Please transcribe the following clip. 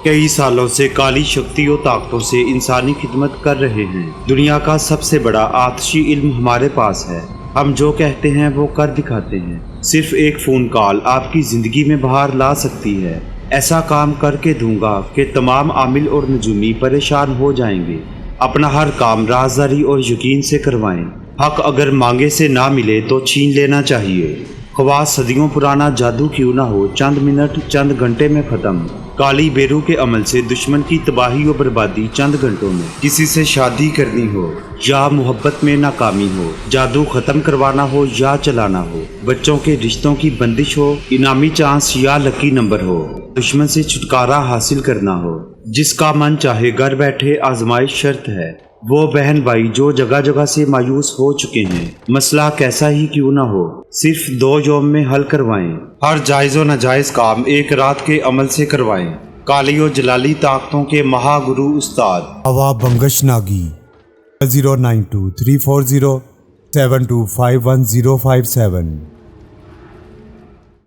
کئی سالوں سے کالی شکتی و طاقتوں سے انسانی خدمت کر رہے ہیں۔ دنیا کا سب سے بڑا آتشی علم ہمارے پاس ہے۔ ہم جو کہتے ہیں وہ کر دکھاتے ہیں۔ صرف ایک فون کال آپ کی زندگی میں بہار لا سکتی ہے۔ ایسا کام کر کے دوں گا کہ تمام عامل اور نجومی پریشان ہو جائیں گے۔ اپنا ہر کام رازداری اور یقین سے کروائیں۔ حق اگر مانگے سے نہ ملے تو چھین لینا چاہیے۔ خواہ صدیوں پرانا جادو کیوں نہ ہو، چند منٹ چند گھنٹے میں ختم۔ کالی بیرو کے عمل سے دشمن کی تباہی و بربادی چند گھنٹوں میں۔ کسی سے شادی کرنی ہو یا محبت میں ناکامی ہو، جادو ختم کروانا ہو یا چلانا ہو، بچوں کے رشتوں کی بندش ہو، انعامی چانس یا لکی نمبر ہو، دشمن سے چھٹکارا حاصل کرنا ہو، جس کا من چاہے گھر بیٹھے آزمائش شرط ہے۔ وہ بہن بھائی جو جگہ جگہ سے مایوس ہو چکے ہیں، مسئلہ کیسا ہی کیوں نہ ہو، صرف 2 یوم میں حل کروائیں۔ ہر جائز و ناجائز کام ایک رات کے عمل سے کروائیں۔ کالی و جلالی طاقتوں کے مہا گرو استاد ہوا بنگش ناگی 0923407251057